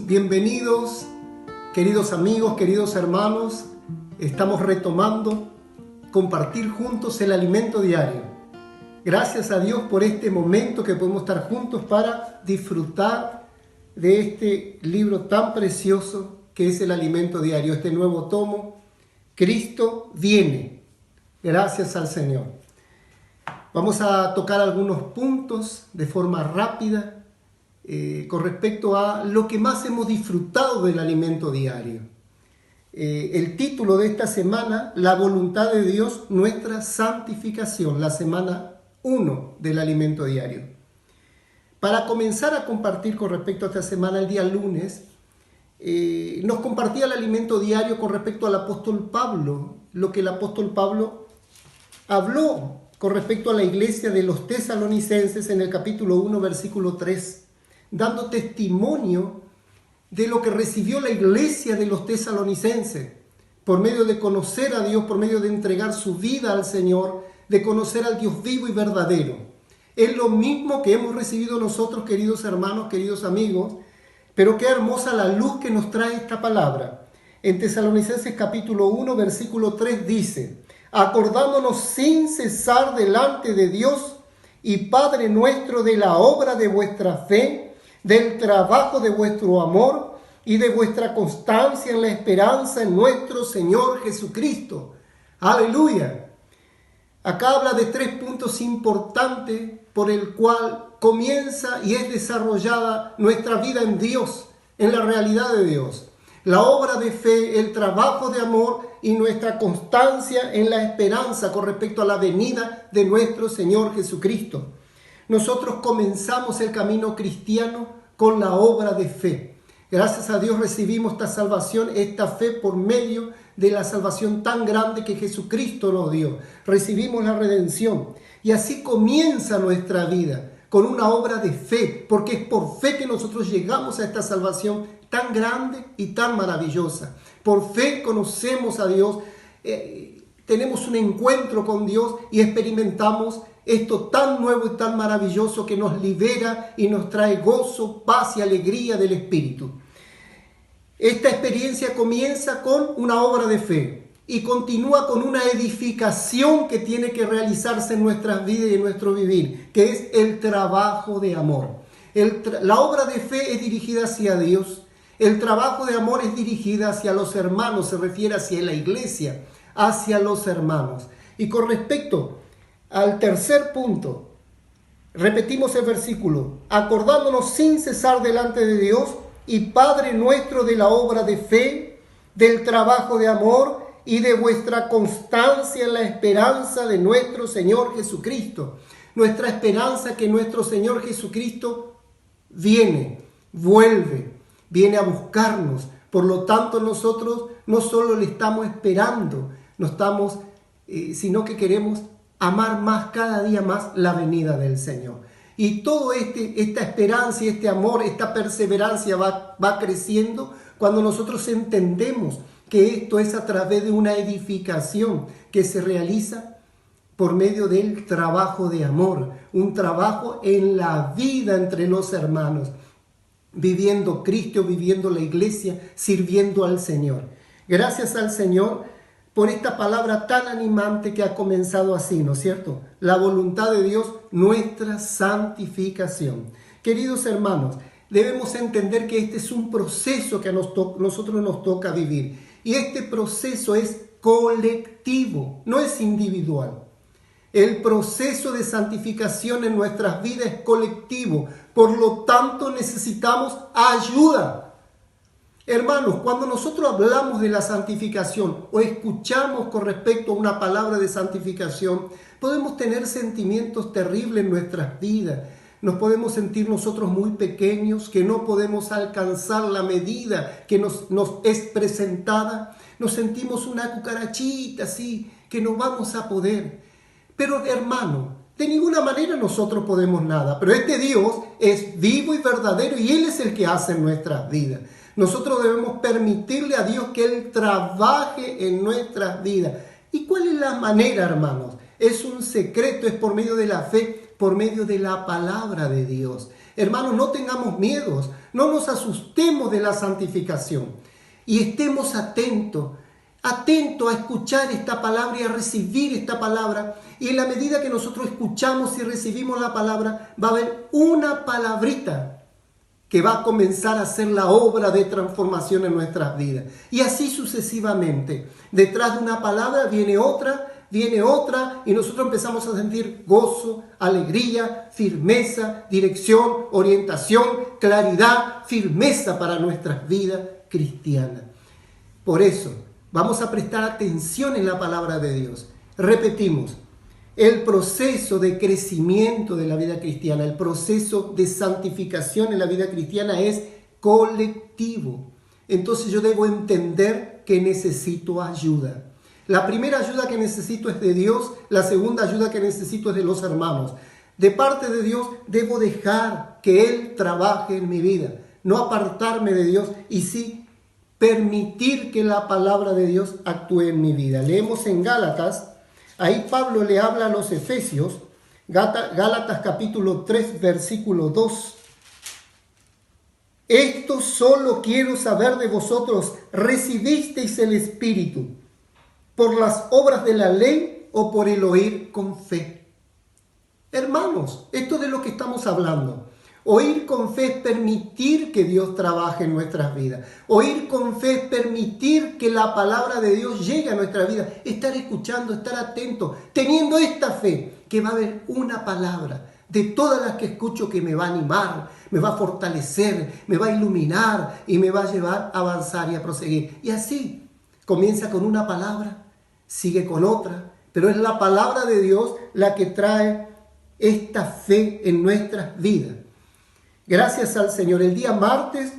bienvenidos, queridos amigos, queridos hermanos. Estamos retomando compartir juntos el alimento diario. Gracias a Dios por este momento que podemos estar juntos para disfrutar de este libro tan precioso que es el alimento diario, este nuevo tomo, Cristo viene. Gracias al Señor. Vamos a tocar algunos puntos de forma rápida con respecto a lo que más hemos disfrutado del alimento diario. El título de esta semana, La voluntad de Dios, nuestra santificación, la semana 1 del alimento diario. Para comenzar a compartir con respecto a esta semana, el día lunes, nos compartía el alimento diario con respecto al apóstol Pablo, lo que el apóstol Pablo habló con respecto a la iglesia de los tesalonicenses en el capítulo 1, versículo 3, dando testimonio de lo que recibió la iglesia de los tesalonicenses, por medio de conocer a Dios, por medio de entregar su vida al Señor, de conocer al Dios vivo y verdadero. Es lo mismo que hemos recibido nosotros, queridos hermanos, queridos amigos, pero qué hermosa la luz que nos trae esta palabra. En Tesalonicenses capítulo 1, versículo 3 dice: acordándonos sin cesar delante de Dios y Padre nuestro de la obra de vuestra fe, del trabajo de vuestro amor y de vuestra constancia en la esperanza en nuestro Señor Jesucristo. Aleluya. Acá habla de 3 puntos importantes por el cual comienza y es desarrollada nuestra vida en Dios, en la realidad de Dios. La obra de fe, el trabajo de amor y nuestra constancia en la esperanza con respecto a la venida de nuestro Señor Jesucristo. Nosotros comenzamos el camino cristiano con la obra de fe. Gracias a Dios recibimos esta salvación, esta fe por medio de la salvación tan grande que Jesucristo nos dio. Recibimos la redención y así comienza nuestra vida con una obra de fe, porque es por fe que nosotros llegamos a esta salvación tan grande y tan maravillosa. Por fe conocemos a Dios, tenemos un encuentro con Dios y experimentamos esto tan nuevo y tan maravilloso que nos libera y nos trae gozo, paz y alegría del Espíritu. Esta experiencia comienza con una obra de fe y continúa con una edificación que tiene que realizarse en nuestras vidas y en nuestro vivir, que es el trabajo de amor. La obra de fe es dirigida hacia Dios. El trabajo de amor es dirigida hacia los hermanos, se refiere hacia la iglesia, hacia los hermanos. Y con respecto al tercer punto, repetimos el versículo: acordándonos sin cesar delante de Dios y Padre nuestro de la obra de fe, del trabajo de amor y de vuestra constancia en la esperanza de nuestro Señor Jesucristo. Nuestra esperanza que nuestro Señor Jesucristo viene, vuelve, viene a buscarnos. Por lo tanto, nosotros no solo le estamos esperando, sino que queremos amar más, cada día más, la venida del Señor. Y todo esta esperanza y este amor, esta perseverancia va creciendo cuando nosotros entendemos que esto es a través de una edificación que se realiza por medio del trabajo de amor, un trabajo en la vida entre los hermanos, viviendo Cristo, viviendo la iglesia, sirviendo al Señor. Gracias al Señor por esta palabra tan animante que ha comenzado así, ¿no es cierto? La voluntad de Dios, nuestra santificación. Queridos hermanos, debemos entender que este es un proceso que a nosotros nos toca vivir. Y este proceso es colectivo, no es individual. El proceso de santificación en nuestras vidas es colectivo. Por lo tanto, necesitamos ayuda. Hermanos, cuando nosotros hablamos de la santificación o escuchamos con respecto a una palabra de santificación, podemos tener sentimientos terribles en nuestras vidas. Nos podemos sentir nosotros muy pequeños, que no podemos alcanzar la medida que nos es presentada. Nos sentimos una cucarachita así, que no vamos a poder. Pero hermano, de ninguna manera nosotros podemos nada. Pero este Dios es vivo y verdadero y Él es el que hace en nuestras vidas. Nosotros debemos permitirle a Dios que Él trabaje en nuestras vidas. ¿Y cuál es la manera, hermanos? Es un secreto, es por medio de la fe, por medio de la palabra de Dios. Hermanos, no tengamos miedos, no nos asustemos de la santificación y estemos atentos a escuchar esta palabra y a recibir esta palabra. Y en la medida que nosotros escuchamos y recibimos la palabra, va a haber una palabrita que va a comenzar a hacer la obra de transformación en nuestras vidas. Y así sucesivamente. Detrás de una palabra viene otra, y nosotros empezamos a sentir gozo, alegría, firmeza, dirección, orientación, claridad, firmeza para nuestras vidas cristianas. Por eso, vamos a prestar atención en la palabra de Dios. Repetimos, el proceso de crecimiento de la vida cristiana, el proceso de santificación en la vida cristiana es colectivo. Entonces yo debo entender que necesito ayuda. La primera ayuda que necesito es de Dios, la segunda ayuda que necesito es de los hermanos. De parte de Dios debo dejar que Él trabaje en mi vida, no apartarme de Dios y sí permitir que la palabra de Dios actúe en mi vida. Leemos en Gálatas, ahí Pablo le habla a los Efesios, Gálatas capítulo 3, versículo 2. Esto solo quiero saber de vosotros, ¿recibisteis el Espíritu por las obras de la ley o por el oír con fe? Hermanos, esto es de lo que estamos hablando. Oír con fe es permitir que Dios trabaje en nuestras vidas. Oír con fe es permitir que la palabra de Dios llegue a nuestra vida. Estar escuchando, estar atento, teniendo esta fe, que va a haber una palabra de todas las que escucho que me va a animar, me va a fortalecer, me va a iluminar y me va a llevar a avanzar y a proseguir. Y así, comienza con una palabra, sigue con otra, pero es la palabra de Dios la que trae esta fe en nuestras vidas. Gracias al Señor. El día martes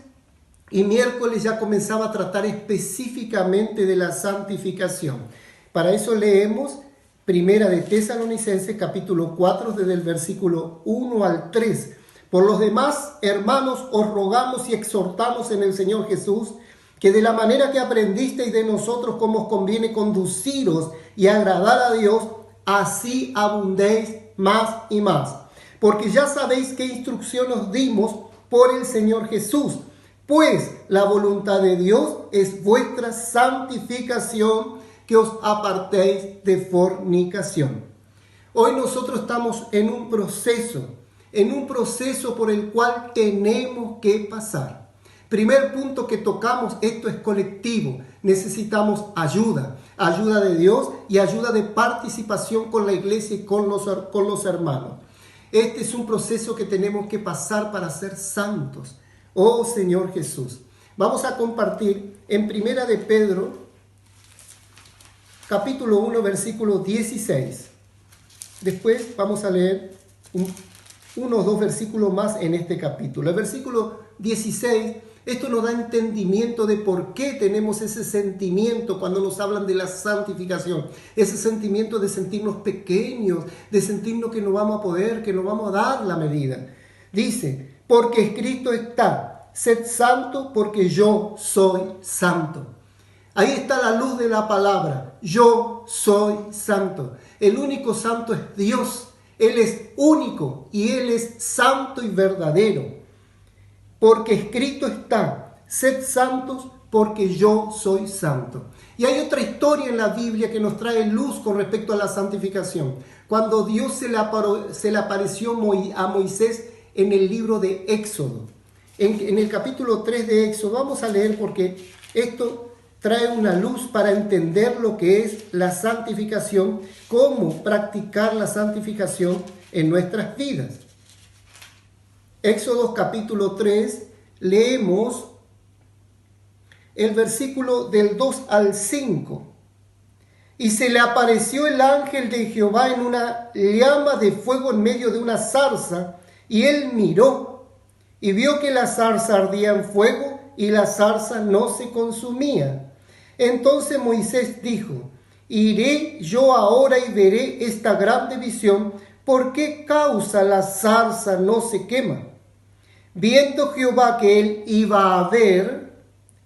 y miércoles ya comenzaba a tratar específicamente de la santificación. Para eso leemos Primera de Tesalonicenses capítulo 4 desde el versículo 1 al 3. Por los demás, hermanos, os rogamos y exhortamos en el Señor Jesús que de la manera que aprendisteis de nosotros cómo os conviene conduciros y agradar a Dios, así abundéis más y más. Porque ya sabéis qué instrucción os dimos por el Señor Jesús. Pues la voluntad de Dios es vuestra santificación, que os apartéis de fornicación. Hoy nosotros estamos en un proceso por el cual tenemos que pasar. Primer punto que tocamos, esto es colectivo. Necesitamos ayuda de Dios y ayuda de participación con la iglesia y con los hermanos. Este es un proceso que tenemos que pasar para ser santos. Oh Señor Jesús. Vamos a compartir en Primera de Pedro, capítulo 1, versículo 16. Después vamos a leer unos dos versículos más en este capítulo. El versículo 16, esto nos da entendimiento de por qué tenemos ese sentimiento cuando nos hablan de la santificación. Ese sentimiento de sentirnos pequeños, de sentirnos que no vamos a poder, que no vamos a dar la medida. Dice, porque escrito está, sed santo porque yo soy santo. Ahí está la luz de la palabra. Yo soy santo. El único santo es Dios. Él es único y Él es santo y verdadero. Porque escrito está, sed santos porque yo soy santo. Y hay otra historia en la Biblia que nos trae luz con respecto a la santificación. Cuando Dios se le apareció a Moisés en el libro de Éxodo. En el capítulo 3 de Éxodo, vamos a leer porque esto trae una luz para entender lo que es la santificación, cómo practicar la santificación en nuestras vidas. Éxodo capítulo 3, leemos el versículo del 2 al 5. Y se le apareció el ángel de Jehová en una llama de fuego en medio de una zarza, y él miró, y vio que la zarza ardía en fuego, y la zarza no se consumía. Entonces Moisés dijo, iré yo ahora y veré esta grande visión, ¿por qué causa la zarza no se quema? Viendo Jehová que él iba a ver,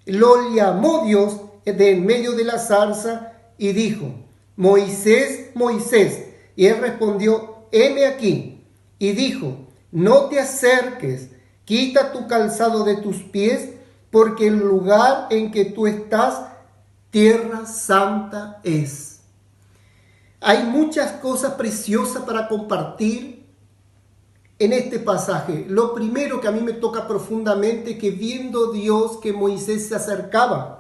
lo llamó Dios de en medio de la zarza y dijo, Moisés, Moisés. Y él respondió, heme aquí. Y dijo, no te acerques, quita tu calzado de tus pies, porque el lugar en que tú estás, tierra santa es. Hay muchas cosas preciosas para compartir en este pasaje. Lo primero que a mí me toca profundamente, que viendo Dios que Moisés se acercaba,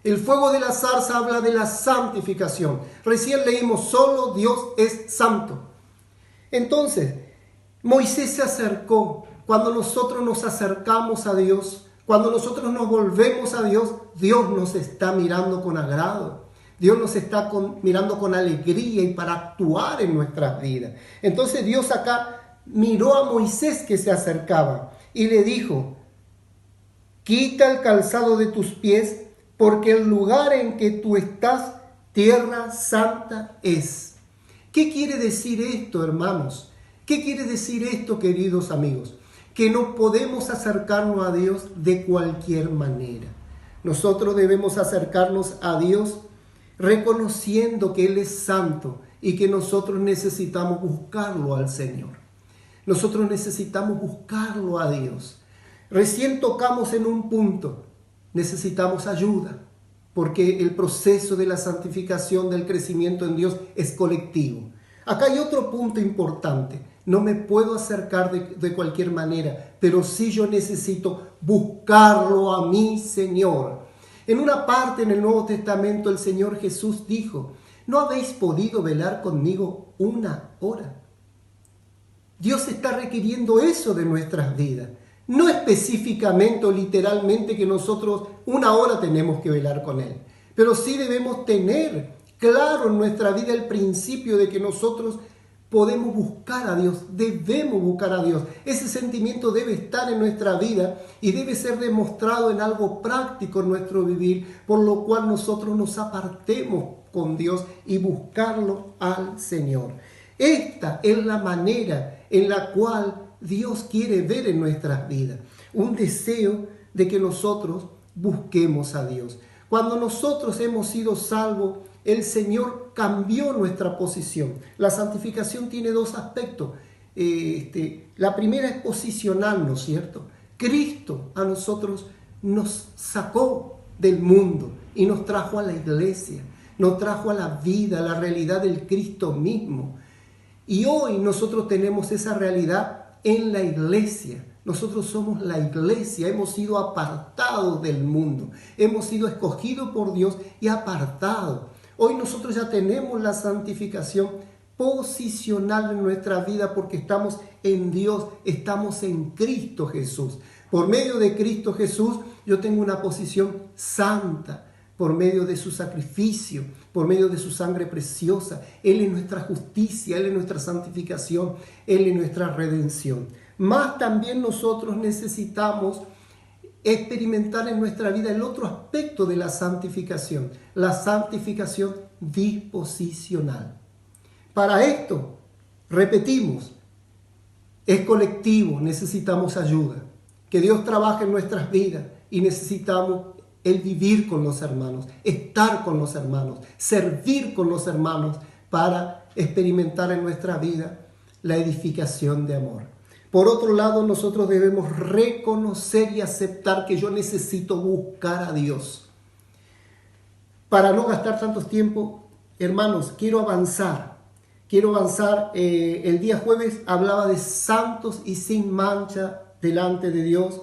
el fuego de la zarza habla de la santificación. Recién leímos, solo Dios es santo. Entonces, Moisés se acercó. Cuando nosotros nos acercamos a Dios, cuando nosotros nos volvemos a Dios, Dios nos está mirando con agrado. Dios nos está mirando con alegría y para actuar en nuestras vidas. Entonces Dios acá miró a Moisés que se acercaba y le dijo, quita el calzado de tus pies, porque el lugar en que tú estás, tierra santa es. ¿Qué quiere decir esto, hermanos? ¿Qué quiere decir esto, queridos amigos? Que no podemos acercarnos a Dios de cualquier manera. Nosotros debemos acercarnos a Dios reconociendo que Él es santo y que nosotros necesitamos buscarlo al Señor. Nosotros necesitamos buscarlo a Dios. Recién tocamos en un punto. Necesitamos ayuda, porque el proceso de la santificación, del crecimiento en Dios es colectivo. Acá hay otro punto importante. No me puedo acercar de cualquier manera, pero sí yo necesito buscarlo a mi Señor. En una parte en el Nuevo Testamento el Señor Jesús dijo, ¿no habéis podido velar conmigo una hora? Dios está requiriendo eso de nuestras vidas. No específicamente o literalmente que nosotros una hora tenemos que velar con Él, pero sí debemos tener claro en nuestra vida el principio de que nosotros podemos buscar a Dios, debemos buscar a Dios. Ese sentimiento debe estar en nuestra vida y debe ser demostrado en algo práctico en nuestro vivir, por lo cual nosotros nos apartemos con Dios y buscarlo al Señor. Esta es la manera en la cual Dios quiere ver en nuestras vidas, un deseo de que nosotros busquemos a Dios. Cuando nosotros hemos sido salvos, el Señor cambió nuestra posición. La santificación tiene dos aspectos. La primera es posicionarnos, ¿cierto? Cristo a nosotros nos sacó del mundo y nos trajo a la iglesia, nos trajo a la vida, a la realidad del Cristo mismo. Y hoy nosotros tenemos esa realidad en la iglesia. Nosotros somos la iglesia, hemos sido apartados del mundo, hemos sido escogidos por Dios y apartados. Hoy nosotros ya tenemos la santificación posicional en nuestra vida porque estamos en Dios, estamos en Cristo Jesús. Por medio de Cristo Jesús yo tengo una posición santa. Por medio de su sacrificio, por medio de su sangre preciosa. Él es nuestra justicia, Él es nuestra santificación, Él es nuestra redención. Más también nosotros necesitamos experimentar en nuestra vida el otro aspecto de la santificación disposicional. Para esto, repetimos, es colectivo, necesitamos ayuda. Que Dios trabaje en nuestras vidas y necesitamos el vivir con los hermanos, estar con los hermanos, servir con los hermanos para experimentar en nuestra vida la edificación de amor. Por otro lado, nosotros debemos reconocer y aceptar que yo necesito buscar a Dios. Para no gastar tanto tiempo, hermanos, quiero avanzar. El día jueves hablaba de santos y sin mancha delante de Dios.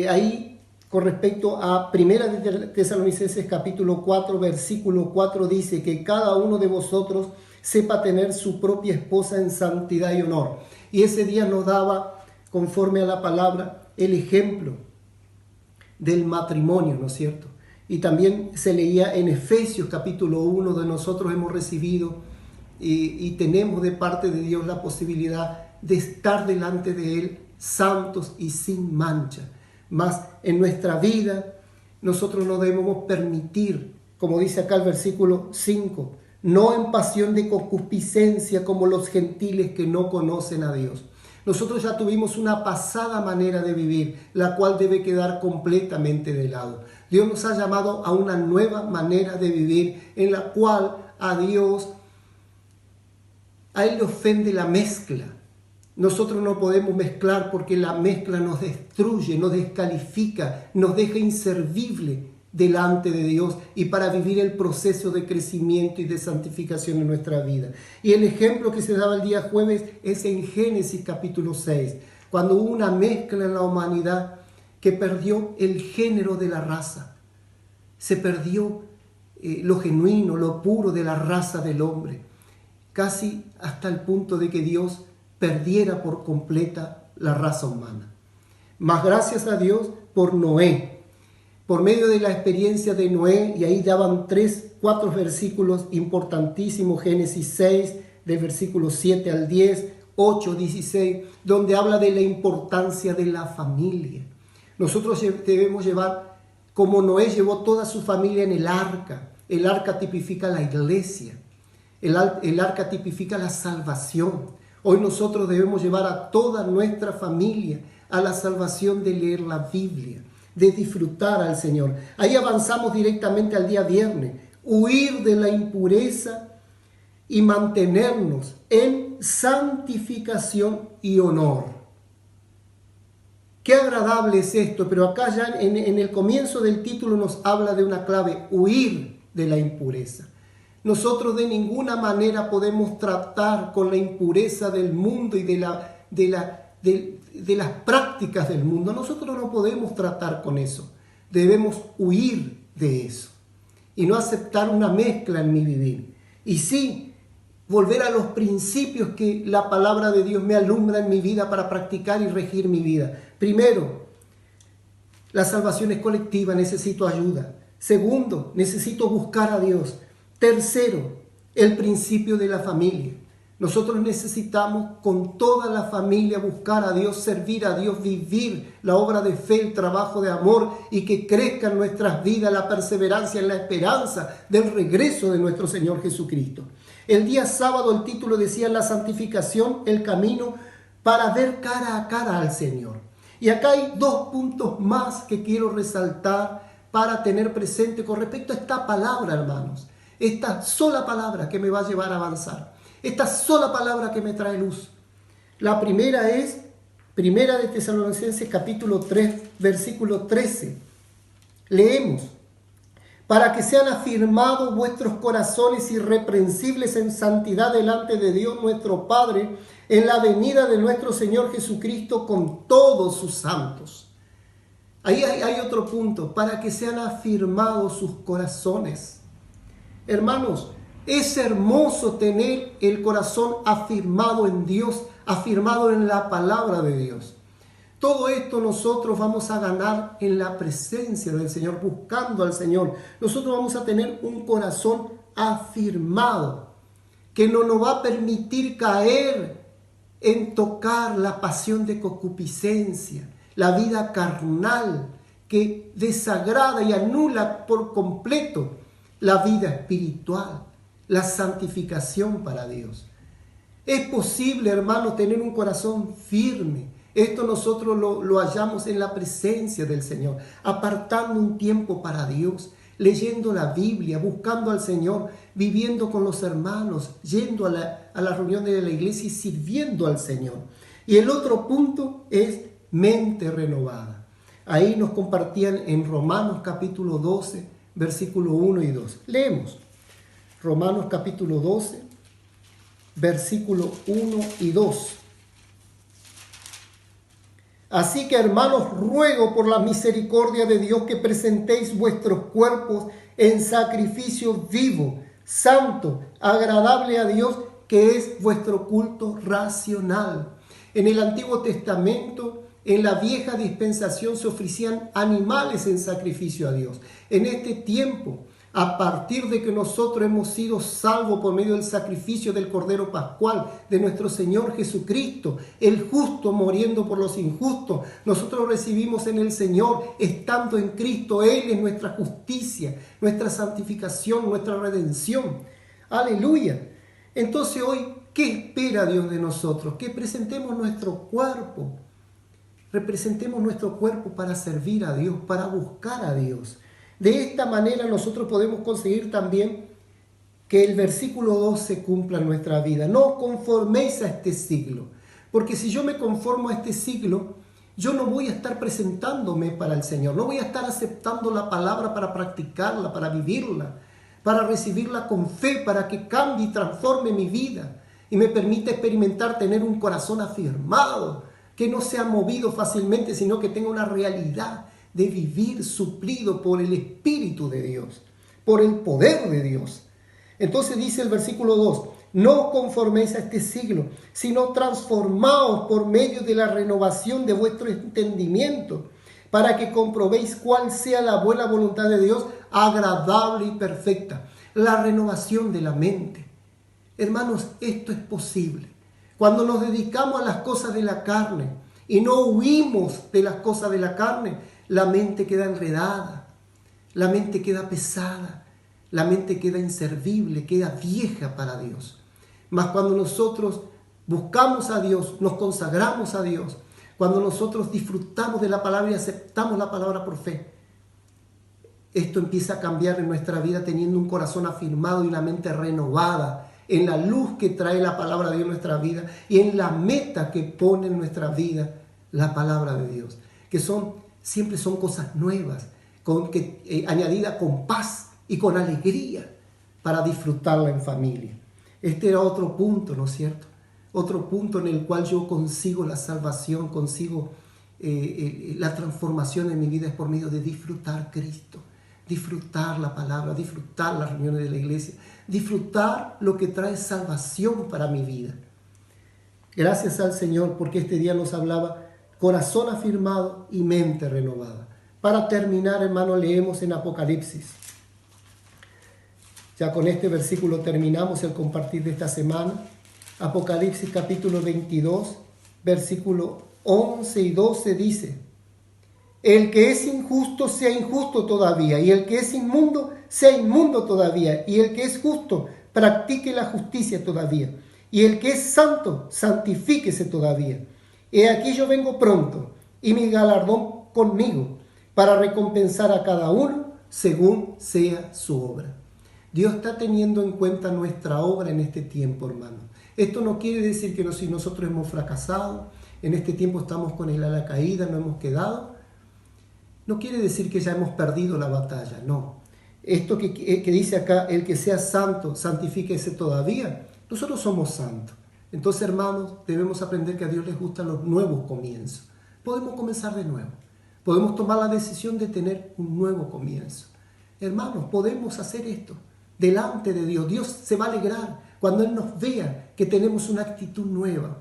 Ahí con respecto a 1 Tesalonicenses capítulo 4, versículo 4 dice que cada uno de vosotros sepa tener su propia esposa en santidad y honor. Y ese día nos daba, conforme a la palabra, el ejemplo del matrimonio, ¿no es cierto? Y también se leía en Efesios capítulo 1, donde nosotros hemos recibido y tenemos de parte de Dios la posibilidad de estar delante de Él santos y sin mancha. Mas en nuestra vida nosotros no debemos permitir, como dice acá el versículo 5, no en pasión de concupiscencia como los gentiles que no conocen a Dios. Nosotros ya tuvimos una pasada manera de vivir, la cual debe quedar completamente de lado. Dios nos ha llamado a una nueva manera de vivir en la cual a Él le ofende la mezcla. Nosotros no podemos mezclar porque la mezcla nos destruye, nos descalifica, nos deja inservible delante de Dios y para vivir el proceso de crecimiento y de santificación en nuestra vida. Y el ejemplo que se daba el día jueves es en Génesis capítulo 6, cuando hubo una mezcla en la humanidad que perdió el género de la raza. Se perdió lo genuino, lo puro de la raza del hombre, casi hasta el punto de que Dios perdiera por completa la raza humana. Mas gracias a Dios por Noé, por medio de la experiencia de Noé, y ahí ya van 4 versículos importantísimos, Génesis 6, del versículo 7 al 10, 8, 16, donde habla de la importancia de la familia. Nosotros debemos llevar, como Noé llevó toda su familia en el arca. El arca tipifica la iglesia. El arca tipifica la salvación. Hoy nosotros debemos llevar a toda nuestra familia a la salvación de leer la Biblia, de disfrutar al Señor. Ahí avanzamos directamente al día viernes. Huir de la impureza y mantenernos en santificación y honor. Qué agradable es esto, pero acá ya en el comienzo del título nos habla de una clave: huir de la impureza. Nosotros de ninguna manera podemos tratar con la impureza del mundo y de las prácticas del mundo. Nosotros no podemos tratar con eso. Debemos huir de eso y no aceptar una mezcla en mi vivir. Y sí, volver a los principios que la palabra de Dios me alumbra en mi vida para practicar y regir mi vida. Primero, la salvación es colectiva, necesito ayuda. Segundo, necesito buscar a Dios. Tercero, el principio de la familia. Nosotros necesitamos con toda la familia buscar a Dios, servir a Dios, vivir la obra de fe, el trabajo de amor, y que crezca en nuestras vidas la perseverancia en la esperanza del regreso de nuestro Señor Jesucristo. El día sábado el título decía: la santificación, el camino para ver cara a cara al Señor. Y acá hay 2 puntos más que quiero resaltar para tener presente con respecto a esta palabra, hermanos. Esta sola palabra que me va a llevar a avanzar. Esta sola palabra que me trae luz. La primera es Primera de Tesalonicenses capítulo 3, versículo 13. Leemos: para que sean afirmados vuestros corazones irreprensibles en santidad delante de Dios nuestro Padre, en la venida de nuestro Señor Jesucristo con todos sus santos. Ahí hay otro punto: para que sean afirmados sus corazones. Hermanos, es hermoso tener el corazón afirmado en Dios, afirmado en la palabra de Dios. Todo esto nosotros vamos a ganar en la presencia del Señor, buscando al Señor. Nosotros vamos a tener un corazón afirmado, que no nos va a permitir caer en tocar la pasión de concupiscencia, la vida carnal, que desagrada y anula por completo la vida espiritual, la santificación para Dios. Es posible, hermano, tener un corazón firme. Esto nosotros lo hallamos en la presencia del Señor, apartando un tiempo para Dios, leyendo la Biblia, buscando al Señor, viviendo con los hermanos, yendo a la reunión de la iglesia y sirviendo al Señor. Y el otro punto es mente renovada. Ahí nos compartían en Romanos capítulo 12, versículo 1 y 2. Leemos Romanos capítulo 12, versículo 1 y 2. Así que, hermanos, ruego por la misericordia de Dios que presentéis vuestros cuerpos en sacrificio vivo, santo, agradable a Dios, que es vuestro culto racional. En el Antiguo Testamento, en la vieja dispensación, se ofrecían animales en sacrificio a Dios. En este tiempo, a partir de que nosotros hemos sido salvos por medio del sacrificio del Cordero Pascual, de nuestro Señor Jesucristo, el justo muriendo por los injustos, nosotros recibimos en el Señor, estando en Cristo, Él es nuestra justicia, nuestra santificación, nuestra redención. Aleluya. Entonces hoy, ¿qué espera Dios de nosotros? Que presentemos nuestro cuerpo. Representemos nuestro cuerpo para servir a Dios, para buscar a Dios. De esta manera nosotros podemos conseguir también que el versículo 2 se cumpla en nuestra vida. No conforméis a este siglo. Porque si yo me conformo a este siglo, yo no voy a estar presentándome para el Señor, no voy a estar aceptando la palabra para practicarla, para vivirla, para recibirla con fe, para que cambie y transforme mi vida y me permita experimentar tener un corazón afirmado, que no sea movido fácilmente, sino que tenga una realidad de vivir suplido por el Espíritu de Dios, por el poder de Dios. Entonces dice el versículo 2, no os conforméis a este siglo, sino transformaos por medio de la renovación de vuestro entendimiento, para que comprobéis cuál sea la buena voluntad de Dios, agradable y perfecta. La renovación de la mente. Hermanos, esto es posible. Cuando nos dedicamos a las cosas de la carne y no huimos de las cosas de la carne, la mente queda enredada, la mente queda pesada, la mente queda inservible, queda vieja para Dios. Mas cuando nosotros buscamos a Dios, nos consagramos a Dios, cuando nosotros disfrutamos de la palabra y aceptamos la palabra por fe, esto empieza a cambiar en nuestra vida teniendo un corazón afirmado y una mente renovada en la luz que trae la palabra de Dios en nuestra vida y en la meta que pone en nuestra vida la palabra de Dios, que siempre son cosas nuevas, añadidas con paz y con alegría para disfrutarla en familia. Este era otro punto, ¿no es cierto? Otro punto en el cual yo consigo la salvación, consigo la transformación en mi vida es por medio de disfrutar Cristo, disfrutar la palabra, disfrutar las reuniones de la iglesia, disfrutar lo que trae salvación para mi vida. Gracias al Señor porque este día nos hablaba corazón afirmado y mente renovada. Para terminar, hermano, leemos en Apocalipsis. Ya con este versículo terminamos el compartir de esta semana. Apocalipsis capítulo 22, versículo 11 y 12 dice: el que es injusto sea injusto todavía, y el que es inmundo sea inmundo todavía, y el que es justo practique la justicia todavía, y el que es santo santifíquese todavía. He aquí yo vengo pronto, y mi galardón conmigo, para recompensar a cada uno según sea su obra. Dios está teniendo en cuenta nuestra obra en este tiempo, hermano. Esto no quiere decir que si nosotros hemos fracasado, en este tiempo estamos con el ala caída, no hemos quedado. No quiere decir que ya hemos perdido la batalla, no. Esto que dice acá, el que sea santo, santifíquese todavía. Nosotros somos santos. Entonces, hermanos, debemos aprender que a Dios les gustan los nuevos comienzos. Podemos comenzar de nuevo. Podemos tomar la decisión de tener un nuevo comienzo. Hermanos, podemos hacer esto delante de Dios. Dios se va a alegrar cuando Él nos vea que tenemos una actitud nueva.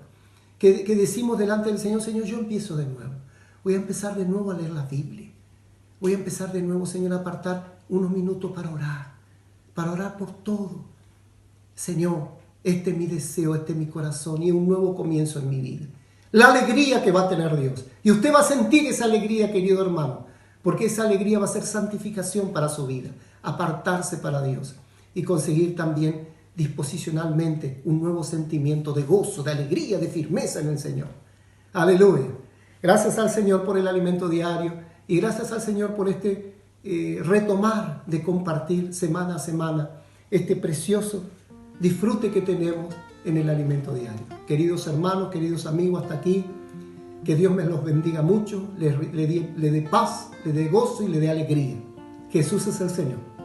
Que decimos delante del Señor, Señor, yo empiezo de nuevo. Voy a empezar de nuevo a leer la Biblia. Voy a empezar de nuevo, Señor, a apartar unos minutos para orar por todo. Señor, este es mi deseo, este es mi corazón y un nuevo comienzo en mi vida. La alegría que va a tener Dios. Y usted va a sentir esa alegría, querido hermano, porque esa alegría va a ser santificación para su vida, apartarse para Dios y conseguir también disposicionalmente un nuevo sentimiento de gozo, de alegría, de firmeza en el Señor. Aleluya. Gracias al Señor por el alimento diario y gracias al Señor por este retomar de compartir semana a semana este precioso disfrute que tenemos en el alimento diario. Queridos hermanos, queridos amigos, hasta aquí, que Dios me los bendiga mucho, le dé paz, le dé gozo y le dé alegría. Jesús es el Señor.